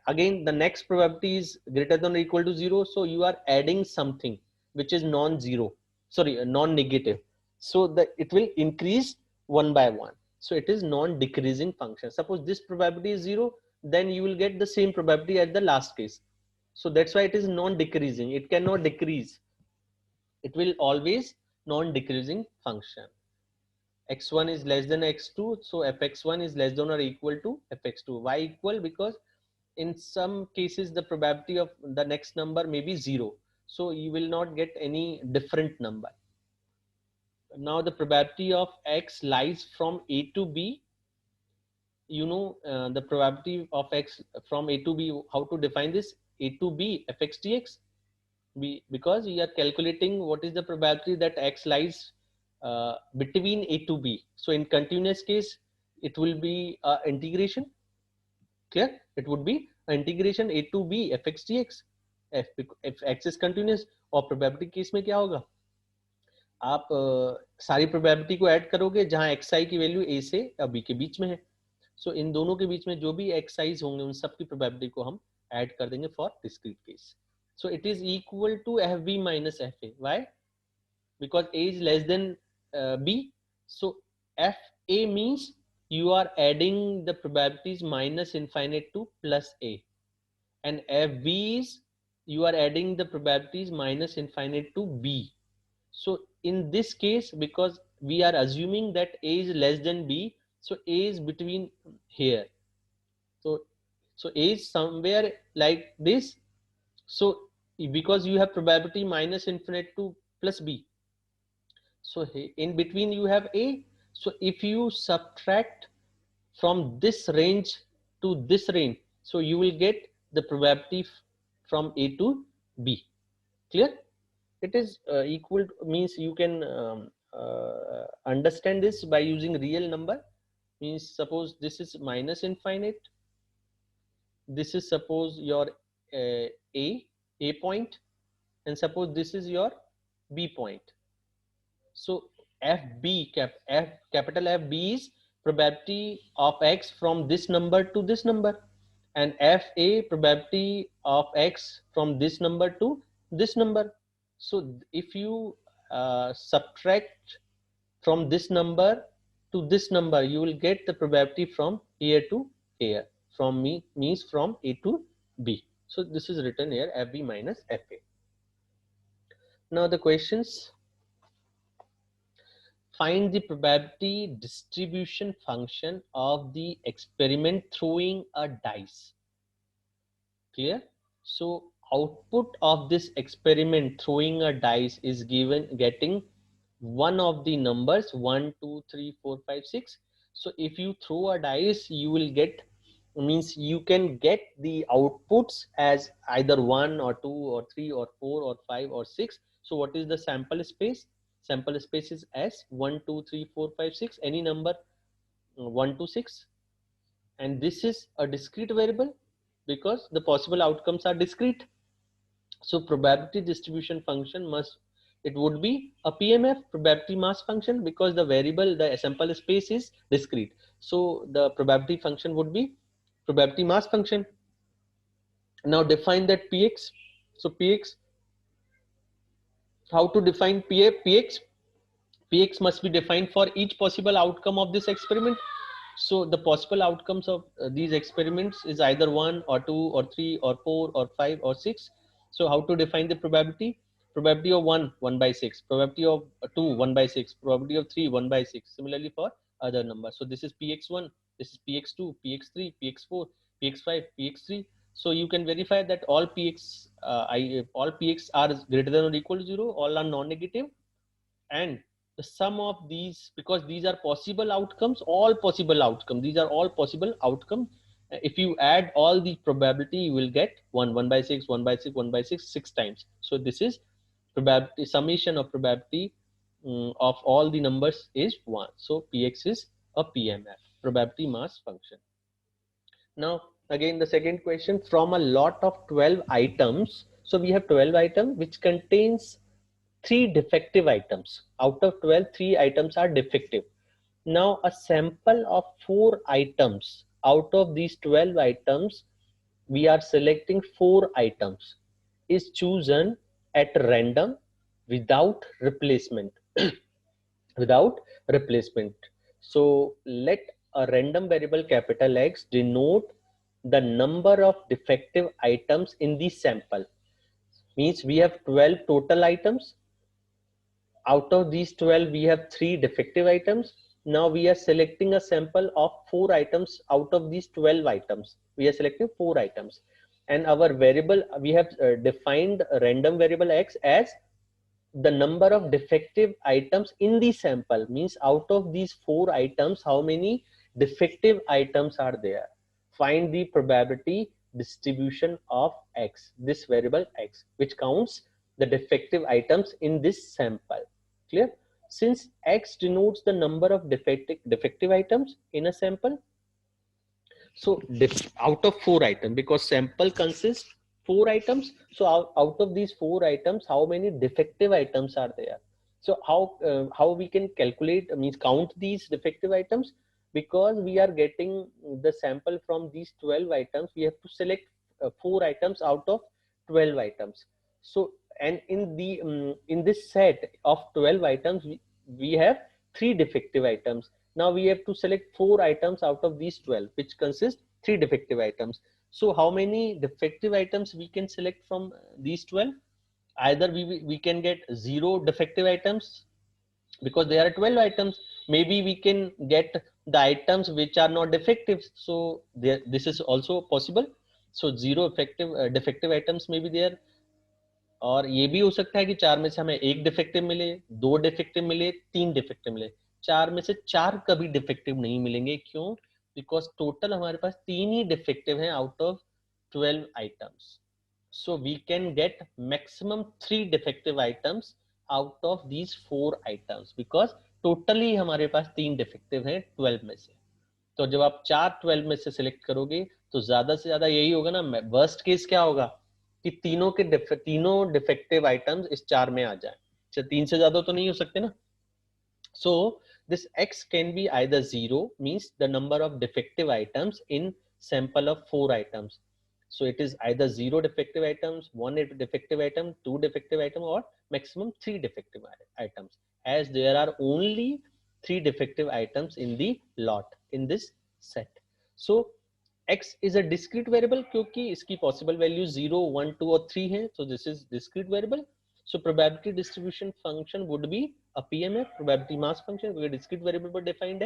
Again the next probability is greater than or equal to 0, so you are adding something which is non-zero, sorry, non-negative, so that it will increase one by one. So it is non-decreasing function. Suppose this probability is 0, then you will get the same probability at the last case. So that's why it is non-decreasing, it cannot decrease, it will always non-decreasing function. X1 is less than x2, so fx1 is less than or equal to fx2. Why equal? Because in some cases the probability of the next number may be 0, so you will not get any different number. Now the probability of x lies from a to b. You know, the probability of x from a to b, how to define this? A to b fx dx. Because we are calculating what is the probability that x lies between a to b. So in continuous case it will be integration. Clear? It would be integration a to b fx dx. If x is continuous, और probability case में क्या होगा? आप सारी probability को add करोगे जहां xi की वैल्यू a से b के बीच में है. सो इन दोनों के बीच में जो भी xi's होंगे उन सब की probability को हम ऐड कर देंगे for discrete case. So it is equal to fb minus fa. Why? Because a is less than b. So fa means you are adding the probabilities minus infinite to plus a, and fb is you are adding the probabilities minus infinite to b. So in this case, because we are assuming that a is less than b, so a is between here. So a is somewhere like this. So because you have probability minus infinite to plus b, so in between you have a. So if you subtract from this range to this range, so you will get the probability from a to b. Clear? It is equal to, means you can understand this by using real number. Means suppose this is minus infinite, this is suppose your a point, and suppose this is your b point. So capital FB is probability of x from this number to this number, and FA probability of x from this number to this number. So if you subtract from this number to this number, you will get the probability from here to here. From me means from A to B. So this is written here FB minus FA. Now the questions. Find the probability distribution function of the experiment throwing a dice. Clear? So output of this experiment throwing a dice is given getting one of the numbers 1, 2, 3, 4, 5, 6. So if you throw a dice, you will get, means you can get the outputs as either 1 or 2 or 3 or 4 or 5 or 6. So what is the sample space? Sample space is S 1, 2, 3, 4, 5, 6, any number 1 to 6. And this is a discrete variable because the possible outcomes are discrete. So probability distribution function must, it would be a PMF, probability mass function, because the variable, the sample space is discrete. So the probability function would be probability mass function. Now define that Px. So Px, how to define Px? Px must be defined for each possible outcome of this experiment. So the possible outcomes of these experiments is either 1 or 2 or 3 or 4 or 5 or 6. So how to define the probability? Probability of 1, 1 by 6. Probability of 2, 1 by 6. Probability of 3, 1 by 6. Similarly for other numbers. So this is Px1, this is Px2, Px3, Px4, Px5, Px3. So you can verify that all Px, all Px are greater than or equal to 0, all are non-negative, and the sum of these, because these are possible outcomes, all possible outcomes, these are all possible outcomes. If you add all the probability, you will get 1, 1 by 6, 1 by 6, 1 by 6, 6 times. So this is probability, summation of probability of all the numbers is 1. So Px is a PMF, probability mass function. Now again the second question, from a lot of 12 items, so we have 12 items which contains 3 defective items. Out of 12, 3 items are defective. Now a sample of 4 items. Out of these 12 items, we are selecting 4 items is chosen at random without replacement. Without replacement. So let a random variable capital X denote the number of defective items in the sample. Means we have 12 total items. Out of these 12, we have 3 defective items. Now we are selecting a sample of 4 items out of these 12 items. We are selecting 4 items, and our variable, we have defined a random variable x as the number of defective items in the sample. Means out of these 4 items, how many defective items are there. Find the probability distribution of x, this variable x, which counts the defective items in this sample. Clear? Since x denotes the number of defective items in a sample, so out of 4 items, because sample consists 4 items, so out of these 4 items, how many defective items are there? So how we can calculate, means count these defective items? Because we are getting the sample from these 12 items, we have to select 4 items out of 12 items. So, and in this set of 12 items, we have 3 defective items. Now we have to select 4 items out of these 12, which consist 3 defective items. So how many defective items we can select from these 12? Either we can get 0 defective items, because there are 12 items. Maybe we can get the items which are not defective. So there, this is also possible. So 0 defective items may be there. और ये भी हो सकता है कि 4 में से हमें 1 डिफेक्टिव मिले, 2 डिफेक्टिव मिले, 3 डिफेक्टिव मिले। 4 में से 4 कभी डिफेक्टिव नहीं मिलेंगे। क्यों? बिकॉज टोटल हमारे पास 3 ही डिफेक्टिव हैं out of 12 items. So we can get maximum 3 defective items out of these 4 items, because totally हमारे पास 3 defective हैं 12 में से। तो जब आप 4 12 में से सिलेक्ट करोगे तो ज्यादा से ज्यादा यही होगा ना। वर्स्ट केस क्या होगा कि तीनों डिफेक्टिव आइटम्स इस 4 में आ जाए। अच्छा, 3 से ज्यादा तो नहीं हो सकते ना। So this x can be either 0, means the number of defective items in sample of 4 items. So it is either 0 defective items, 1 defective item, 2 defective item, or maximum 3 defective items, as there are only 3 defective items in the lot in this set. So x is a discrete variable क्योंकि इसकी possible values 0, 1, 2 और 3 हैं. So this is discrete variable. So probability distribution function would be a PMF, probability mass function, where discrete variable were defined.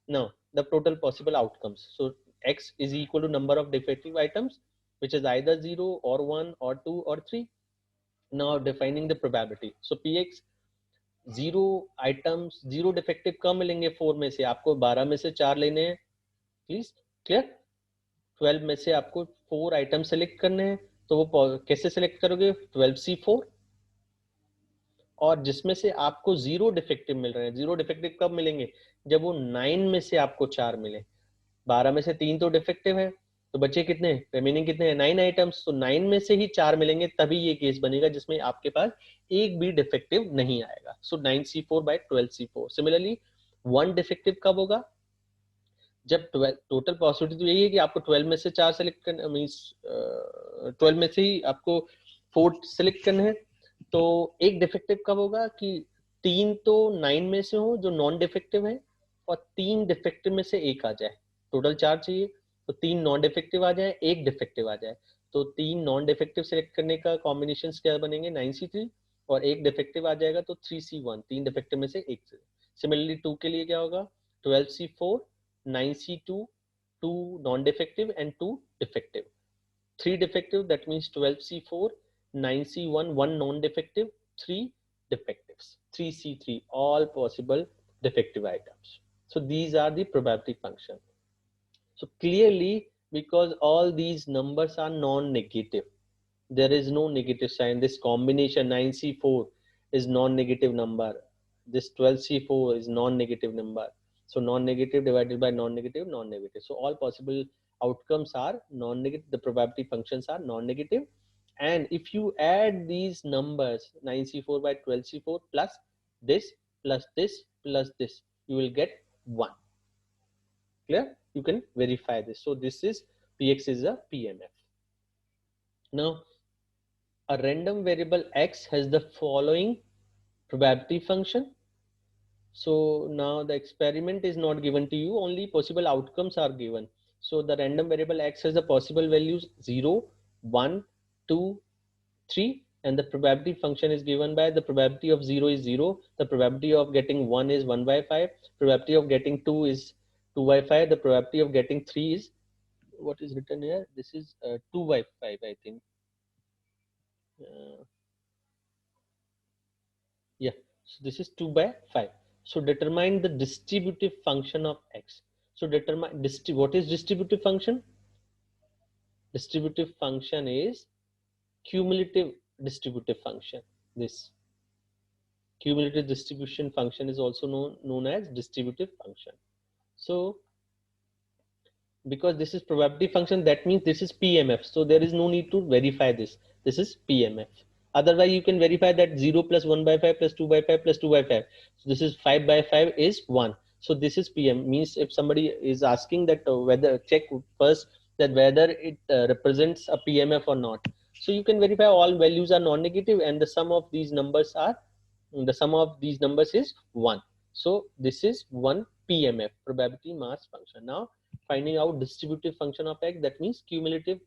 Now the total possible outcomes. So x is equal to number of defective items, which is either 0 or 1 or 2 or 3. Now defining the probability. So px 0 items, 0 defective कम मिलेंगे 4 में से, आपको 12 में से 4 लेने हैं. Please clear? 12 में से आपको 4 आइटम सेलेक्ट करने हैं, तो वो कैसे सेलेक्ट करोगे? 12C4, और जिसमें से आपको 0 डिफेक्टिव मिल रहे हैं. 0 डिफेक्टिव कब मिलेंगे? जब वो 9 में से आपको 4 मिले. 12 में से 3 तो डिफेक्टिव है, तो बचे कितने? रिमेनिंग कितने हैं? 9 आइटम्स. तो 9 में से ही 4 मिलेंगे, तभी ये केस बनेगा जिसमें आपके पास एक भी डिफेक्टिव नहीं आएगा. सो 9C4 bye 12C4. Similarly 1 defective कब होगा? जब 12, टोटल पॉसिबिलिटी तो यही है कि आपको 12 में से 4 सेलेक्ट करना, मींस 12 में से ही आपको 4 सेलेक्ट करना है. तो एक डिफेक्टिव कब होगा कि 3 तो 9 में से हो जो नॉन डिफेक्टिव है, और 3 डिफेक्टिव में से एक आ जाए. टोटल 4 चाहिए, तो 3 नॉन डिफेक्टिव आ जाए, एक डिफेक्टिव आ जाए. तो 3 नॉन डिफेक्टिव सेलेक्ट करने का कॉम्बिनेशन क्या बनेंगे? 9C3, और एक डिफेक्टिव आ जाएगा तो 3C1, 3 डिफेक्टिव में से एक से. सिमिलरली 2 के लिए क्या होगा? 12C4, 9C2, 2 non-defective and 2 defective. 3 defective, that means 12C4, 9C1, 1 non-defective, 3 defectives, 3C3, all possible defective items. So these are the probability function. So clearly, because all these numbers are non-negative, there is no negative sign. This combination 9C4 is non-negative number. This 12C4 is non-negative number. So non-negative divided by non-negative, non-negative. So all possible outcomes are non-negative. The probability functions are non-negative. And if you add these numbers 9C4 by 12C4 plus this, plus this, plus this, you will get 1. Clear? You can verify this. So this is Px is a PMF. Now a random variable x has the following probability function. So now the experiment is not given to you, only possible outcomes are given. So the random variable x has the possible values 0, 1, 2, 3, and the probability function is given by the probability of 0 is 0, the probability of getting 1 is 1 by 5, probability of getting 2 is 2 by 5, the probability of getting 3 is, what is written here, this is 2 by 5, I think. uh, yeah, so this is 2 by 5. So determine the distributive function of x. So determine what is distributive function. Distributive function is cumulative distributive function. This cumulative distribution function is also known as distributive function. So because this is probability function, that means this is PMF, so there is no need to verify this is PMF. Otherwise you can verify that 0 plus 1 by 5 plus 2 by 5 plus 2 by 5, so this is 5 by 5 is 1, so this is PM. Means if somebody is asking that whether check first that whether it represents a PMF or not, so you can verify all values are non-negative and the sum of these numbers is 1. So this is 1 PMF, probability mass function. Now finding out distributive function of x, that means cumulative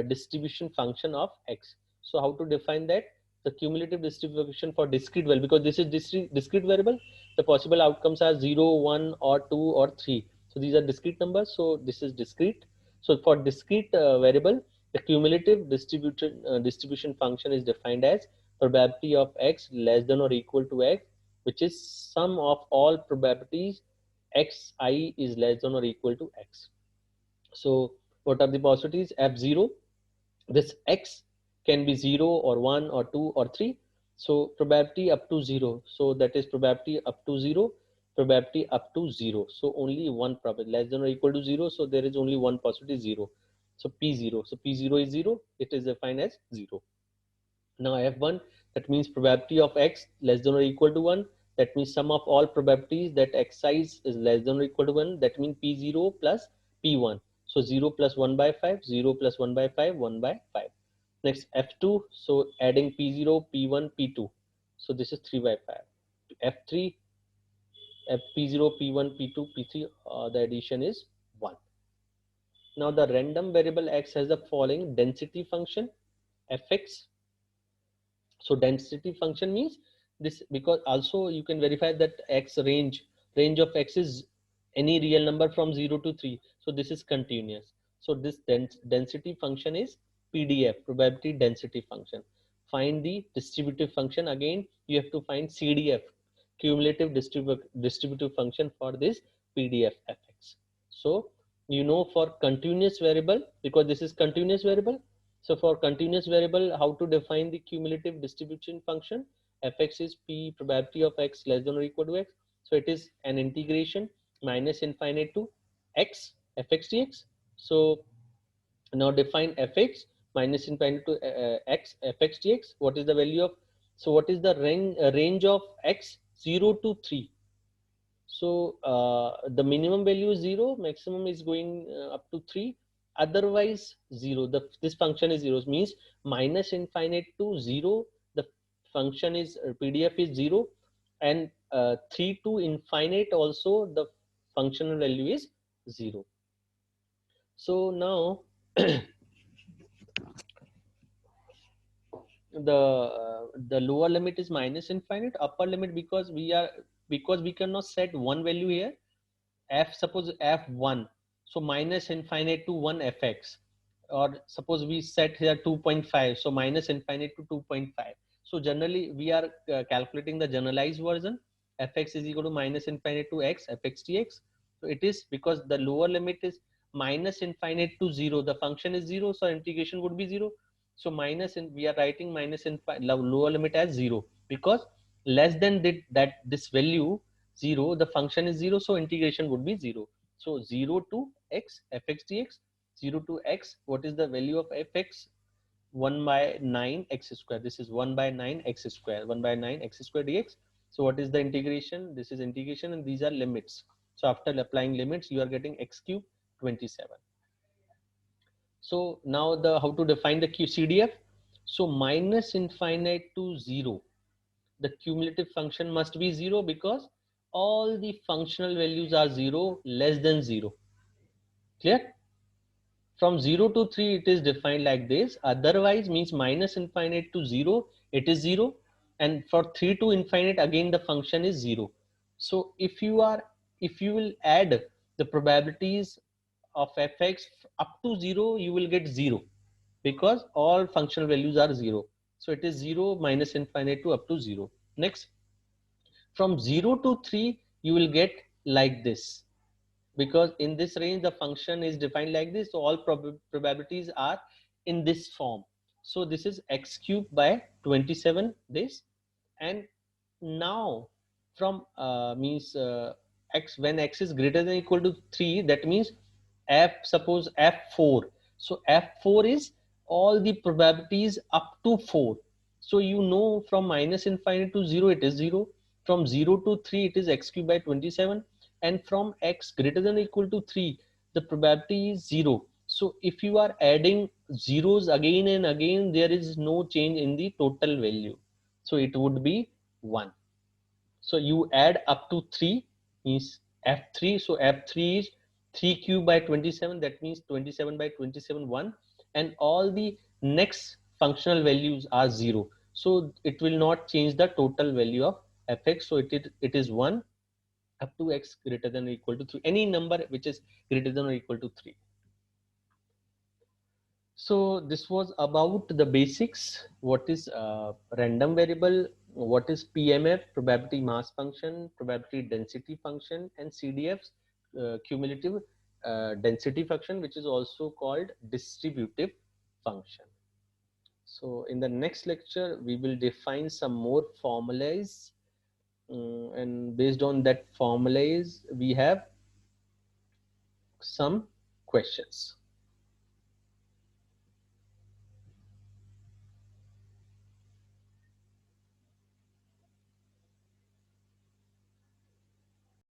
distribution function of x. So how to define that? The cumulative distribution for discrete variable, because this is discrete variable, the possible outcomes are 0, 1 or 2 or 3. So these are discrete numbers, so this is discrete. So for discrete variable, the cumulative distribution function is defined as probability of x less than or equal to x, which is sum of all probabilities xi is less than or equal to x. So what are the possibilities? F0, this x can be 0 or 1 or 2 or 3. So probability up to 0. So that is probability up to 0, probability up to 0. So only one probability less than or equal to 0. So there is only one possibility 0. So P0. So P0 is 0. It is defined as 0. Now F1, that means probability of x less than or equal to 1. That means sum of all probabilities that x size is less than or equal to 1. That means P0 plus P1. So 0 plus 1 by 5, 0 plus 1 by 5, 1 by 5. Next F2, so adding P0, P1, P2. So this is 3 by 5. F3, P0, P1, P2, P3, the addition is 1. Now the random variable x has the following density function, fx. So density function means this, because also you can verify that x range of x is any real number from 0 to 3. So this is continuous. So this density function is PDF, probability density function. Find the distributive function. Again you have to find CDF, cumulative distributive function for this PDF fx. So you know for continuous variable, because this is continuous variable, so for continuous variable, how to define the cumulative distribution function? Fx is p probability of x less than or equal to x. So it is an integration minus infinite to x fx dx. So now define fx minus infinite to x fx dx. What is the value of? So what is the range of x 0 to 3? So the minimum value is 0, maximum is going up to 3, otherwise 0. This function is 0, means minus infinite to 0, the function is PDF is 0, and 3 to infinite also the functional value is 0. So now the lower limit is minus infinite, upper limit, because we cannot set one value here, f, suppose f1, so minus infinite to 1 fx, or suppose we set here 2.5, so minus infinite to 2.5. So generally we are calculating the generalized version, fx is equal to minus infinite to x fx dx. So it is because the lower limit is minus infinite to 0, the function is 0, so integration would be 0. So we are writing minus infinite lower limit as 0, because less than this value 0, the function is 0, so integration would be 0. So 0 to x fx dx, 0 to x, what is the value of fx? 1 by 9 x square. This is 1 by 9 x square, 1 by 9 x square dx. So what is the integration? This is integration and these are limits. So after applying limits, you are getting x cube 27. So now how to define the CDF? So minus infinite to 0, the cumulative function must be 0, because all the functional values are 0 less than 0. Clear? From 0 to 3 it is defined like this, otherwise means minus infinite to 0 it is 0, and for 3 to infinite again the function is 0. So if you will add the probabilities of fx up to 0 you will get 0, because all functional values are 0. So it is 0 minus infinite to up to 0. Next, from 0 to 3 you will get like this, because in this range the function is defined like this, so all probabilities are in this form. So this is x cubed by 27 this. And now from means x, when x is greater than or equal to 3, that means f, suppose f4, so f4 is all the probabilities up to 4. So you know from minus infinity to 0 it is 0, from 0 to 3 it is x cubed by 27, and from x greater than or equal to 3 the probability is 0. So if you are adding zeros again and again, there is no change in the total value, so it would be 1. So you add up to 3 means f3, so f3 is 3 cube by 27, that means 27 by 27 1, and all the next functional values are 0, so it will not change the total value of fx, so it is 1 up to x greater than or equal to 3, any number which is greater than or equal to 3. So this was about the basics. What is random variable? What is PMF, probability mass function, probability density function, and CDF's cumulative density function, which is also called distributive function. So in the next lecture, we will define some more formulas, and based on that formulas, we have some questions.